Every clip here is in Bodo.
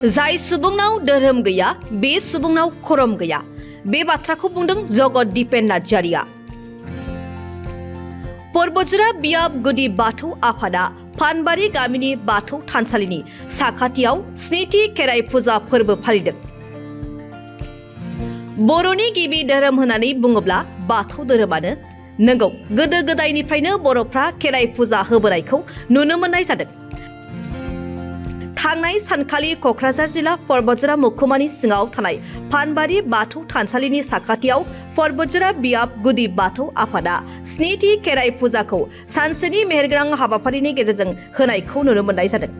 जाय सुबुंनाव धोरोम गैया बे सुबुंनाव खरम गैया बे बाथ्राखौ बुंदों जगत दिपेन नार्जारिया। परबतजरा बियाब गुदि बाथौ आफादा फानबारि गामिनि बाथौ थानसालिनि साखाथियाव स्निथि खेराइ फुजा फोरबो फालिदों। बर'नि गिबि धोरोम होननानै बुङोब्ला बाथौ धोरोमानो नंगौ। गोदो गोदायनिफ्रायनो बर'फ्रा खेराइ फुजा होबोनायखौ नुनो मोननाय जादों। थांनाय सानखालि क'क्राझार जिल्ला परबतजरा महकुमानि सिङाव थानाय फानबारि बाथौ थानसालिनि साखाथियाव परबतजरा बियाब गुदि बाथौ आफादा स्निथि खेराइ फुजाखौ सानसेनि मेहेरगोनां हाबाफारिनि गेजेरजों होनायखौ नुनो मोननाय जादों।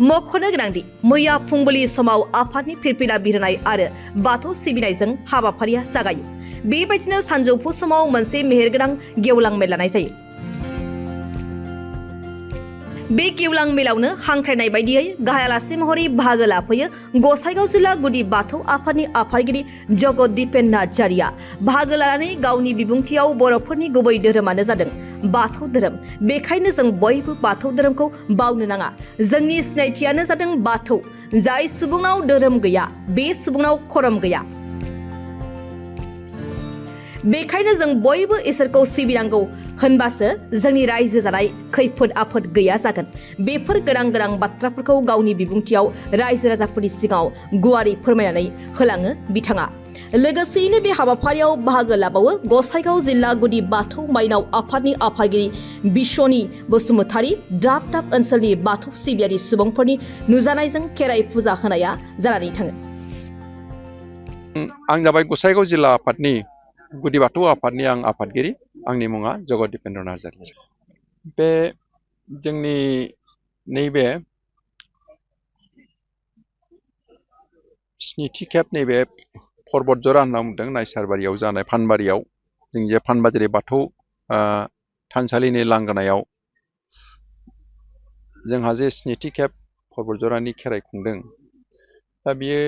मख'नो गोनांदि मैया फुंबिलि समाव आफादनि फिरफिला बिरहोनाय आरो बाथौ सिबिनायजों हाबाफारिया जागायो। बेबायदिनो सानजौफु समाव मोनसे मेहेरगोनां गेवलां मेल लानाय जायो। बे गेवलां मेलावनो हांख्रायनाय बायदियै गाहाय आलासि महरै बाहागो लाफैयो गसाइगाव जिल्ला गुदि बाथौ आफादनि आफादगिरि जगत दिपेन नार्जारिया। बाहागो लानानै गावनि बिबुंथियाव बर'फोरनि गुबै धोरोमानो जादों बाथौ धोरोम। बेखायनो जों बयबो बाथौ धोरोमखौ बावनो नाङा। जोंनि सिनायथियानो जादों बाथौ। जाय सुबुंनाव धोरोम गैया बे सुबुंनाव खरम गैया। बेखायनो जों बयबो इसोरखौ सिबिनांगौ होनबासो जोंनि रायजो जानाय खैफोद आफोद गैया जागोन। बेफोर गोनां बाथ्राफोरखौ गावनि बिबुंथियाव रायजो राजाफोरनि सिगाङाव गुवारै फोरमायनानै होलाङो बिथाङा। लोगोसेयैनो बे हाबाफारियाव बाहागो लाबावो गसाइगाव जिल्ला गुदि बाथौ माइनाव आफादनि आफादगिरि बिस्वनि बसुमतारी। दाब दाब ओनसोलनि बाथौ सिबियारि सुबुंफोरनि नुजानायजों खेराइ फुजा होनाया जानानै थाङो। आं जाबाय गसाइगाव जिल्ला आफादनि गुदि बाथौ आफादनि आं आफादगिरि। आंनि मुङा जगत दिपेन नार्जारि। बे जोंनि नैबे स्निथि खेब नैबे परबतजरा होनना बुंदों नायसारबारियाव जानाय फानबारियाव जों जे फानबारि बाथौ थानसालिनि लांगोनायाव जोंहा जे स्निथि खेब परबतजरानि खेराइ खुंदों। दा बियो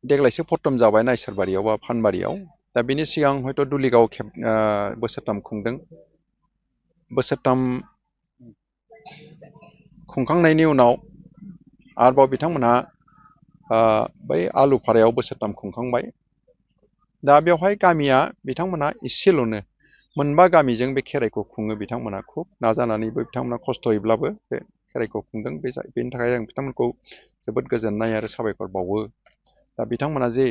देग्लायसो प्रथम जाबाय नायसारबारियाव बा फानबारियाव। दा बिनि सिगां हयथ' दुलिगाव बोसोरथाम खुंदों। बोसोरथाम खुंखांनायनि उनाव आरोबाव बिथांमोनहा बै आलुफारायाव बोसोरथाम खुंखांबाय। दा बेवहाय गामिया बिथांमोनहा एसेल'नो मोनबा गामिजों बे खेराइखौ खुङो। बिथांमोनहा खुब नाजानानैबो बिथांमोना खस्थ'यैब्लाबो बे खेराइखौ खुंदों। बेनि थाखाय आं बिथांमोनखौ जोबोद गोजोननाय आरो साबायखर बावो। दा बिथांमोना जे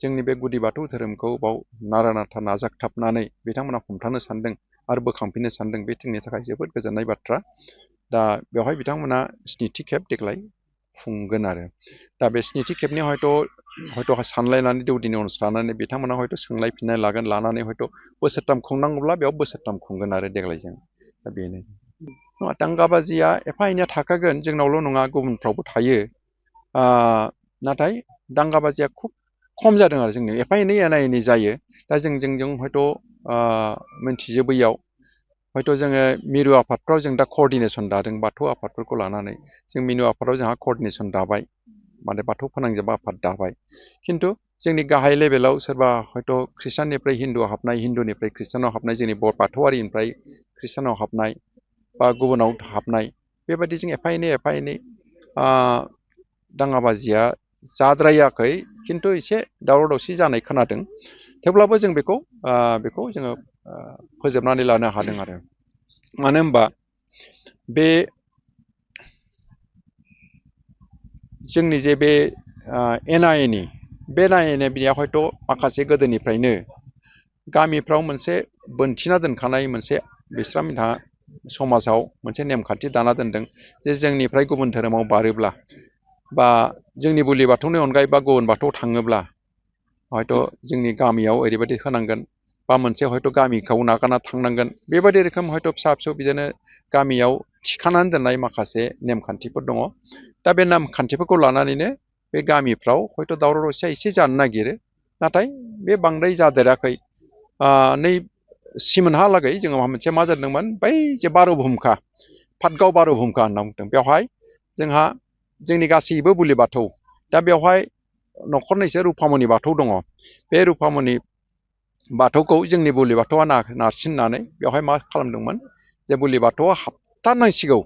जोंनि बे गुदि बाथौ धोरोमखौ बाव नारा नाथा नाजागथाबनानै बिथांमोना हमथानो सानदों आरो बोखांफिननो सानदों, बे जोंनि थाखाय जोबोद गोजोननाय बाथ्रा। दा बेवहाय बिथांमोना स्निथि खेब देग्लाय खुंगोन आरो। दा बे स्निथि खेबनि हयथ' सानलायनानै दौदिनि लानानै बिथांमोना हयथ' सोंलाय फिननाय लानानै हयथ' बोसोरथाम खुंनांगौब्ला बेयाव बोसोरथाम खुंगोन आरो देग्लायजों। दा बेनो दांगाबाजिया एफा एनैया थाखागोन, जोंनावल' नङा गुबुनफ्रावबो थायो। नाथाय दांगाबाजिया खुब खम जादों आरो जोंनियाव। एफा एनै एना एनि जायो। दा जों हयथ' मिन्थिजोबैयाव हयथ' जोङो मिरु आफादफ्राव जों दा क'अर्डिनेसन दादों बाथौ आफादफोरखौ लानानै। जों मिरु आफादाव जोंहा क'अर्डिनेसन दाबाय, माने बाथौ फोनांजाब आफाद दाबाय। खिन्थु जोंनि गाहाय लेभेलाव सोरबा हयथ' ख्रिस्टाननिफ्राय हिन्दुआव हाबनाय, हिन्दुनिफ्राय ख्रिस्टानाव हाबनाय, जोंनि बाथौआरिनिफ्राय ख्रिस्टानाव हाबनाय बा गुबुनाव हाबनाय, बेबायदिजों एफा एनै दाङाबाजिया जाद्रायाखै। खिन्थु एसे दावराव दावसि जानाय खोनादों। थेवब्लाबो जों बेखौ जोङो फोजोबनानै लानो हादों आरो। मानो होनबा बे जोंनि जे बे एना एनि बिया हयथ' माखासे गोदोनिफ्रायनो गामिफ्राव मोनसे बोनथिना दोनखानाय मोनसे बिस्रामिनहा समाजाव मोनसे नेमखान्थि दाना दोनदों जे जोंनिफ्राय गुबुन धोरोमाव बारोब्ला बा जोंनि बोलि बाथौनि अनगायै बा गुबुन बाथौआव थाङोब्ला हयथ' जोंनि गामियाव ओरैबायदि होनांगोन बा मोनसे हयथ' गामिखौ नागारना थांनांगोन। बेबायदि रोखोम हयथ' फिसा फिसौ बिदिनो गामियाव थिखानानै दोननाय माखासे नेमखान्थिफोर दङ। दा बे नेमखान्थिफोरखौ लानानैनो बे गामिफ्राव हयथ' दावराव दावसिया एसे जानो नागिरो। नाथाय बे बांद्राय जादेराखै। नै सिमोनहालागै जोङो मोनसे मा जादोंमोन, बै जे बार'भुमखा पाटगाव बार'भुमखा होनना बुंदों, बेवहाय जोंहा जोंनि गासैबो बोलि बाथौ। दा बेवहाय न'खरनैसो रुफामनि बाथौ दङ। बे रुफामनि बाथौखौ जोंनि बोलि बाथौआ नारसिननानै बेवहाय मा खालामदोंमोन, जे बोलि बाथौआ हाबथारनांसिगौ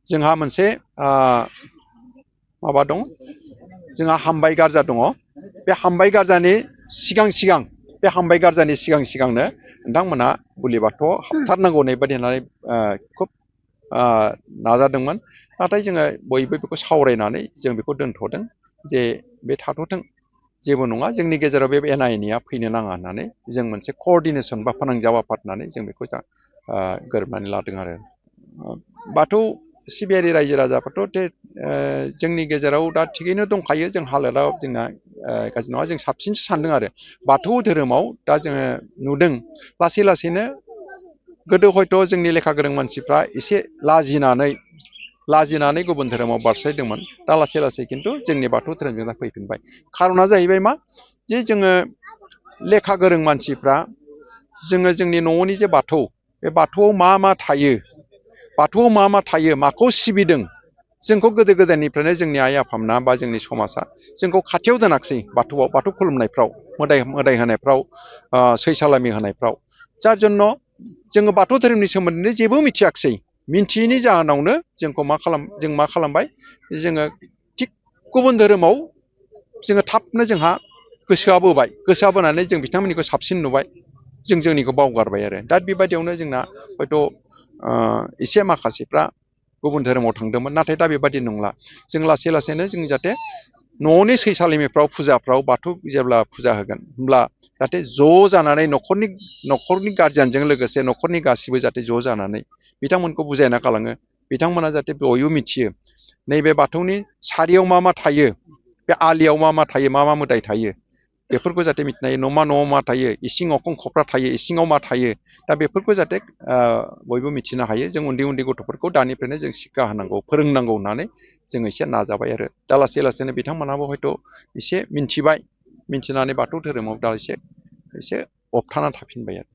जोंहा मोनसे माबा दं, जोंहा हामबाय गारजा दङ। बे हामबाय गारजानि सिगां बे हामबाय गारजानि सिगांनो नोंथांमोना बुलि बाथौआव हाबथारनांगौ बायदि होननानै खुब नाजादोंमोन। नाथाय जोङो बयबो बेखौ सावरायनानै जों बेखौ दोनथ'दों जे बे थाथ'थों, जेबो नङा, जोंनि गेजेराव बे एना एनिया फैनो नाङा होननानै जों मोनसे कअर्डिनेसन बा फोनांजाब आफाद होननानै जों बेखौ गोरोबनानै लादों आरो। बाथौ सिबियारि रायजो राजाफ्राथ' जोंनि गेजेराव दा थिगैनो दंखायो, जों हालोदाव जोंना गाज्रि नङा, जों साबसिनसो सानदों आरो। बाथौ धोरोमाव दा जोङो नुदों लासै लासैनो, गोदो हयथ' जोंनि लेखा गोरों मानसिफ्रा एसे लाजिनानै गुबुन धोरोमाव बारस्लायदोंमोन। दा लासै लासै खिन्थु जोंनि बाथौ धोरोमजों दा फैफिनबाय। खार'ना जाहैबाय मा, जे जोङो लेखा गोरों मानसिफ्रा जोङो जोंनि न'नि जे बाथौ, बे बाथौआव मा थायो, माखौ सिबिदों, जोंखौ गोदो गोदायनिफ्रायनो जोंनि आइ आफामोना बा जोंनि समाजा जोंखौ खाथियाव दोनाखिसै। बाथौ खुलुमनायफ्राव, मोदाय होनायफ्राव, सै सालामि होनायफ्राव, जार जन्न जोङो बाथौ धोरोमनि सोमोन्दै जेबो मिथियाखिसै। मिन्थियैनि जाहोनावनो जों मा खालामबाय, जोङो थिग गुबुन धोरोमाव जोङो थाबनो जोंहा गोसोआ बोनानै जों बिथांमोननिखौ साबसिन नुबाय, जों जोंनिखौ बावगारबाय आरो। दा बेबायदियावनो जोंना हयथ' एसे माखासेफ्रा गुबुन धोरोमाव थांदोंमोन। नाथाय दा बेबादि नंला। जों लासै लासैनो जों जाहाथे न'नि सैसालिमिफ्राव, फुजाफ्राव, बाथौ जेब्ला फुजा होगोन होमब्ला जाहाथे ज' जानानै न'खरनि गारजेनजों लोगोसे न'खरनि गासिबो जाहाथे ज' जानानै बिथांमोनखौ बुजायना गालाङो। बिथांमोना जाहाथे बयबो मिथियो नैबे बाथौनि सारियाव मा थायो, बे आलियाव मा थायो, मा मोदाय थायो, बेफोरखौ जाहाथे मिथिनो हायो। न'मा न'आव मा थायो, इसिं अखं खफ्रा थायो, इसिङाव मा थायो, दा बेफोरखौ जाहाथे बयबो मिथिनो हायो। जों उन्दै गथ'फोरखौ दानिफ्रायनो जों सिक्का होनांगौ, फोरोंनांगौ होननानै जों एसे नाजाबाय आरो। दा लासै लासैनो बिथांमोनाबो हयथ' एसे मिथिनानै बाथौ धोरोमाव दा एसे हमथाना थाफिनबाय आरो।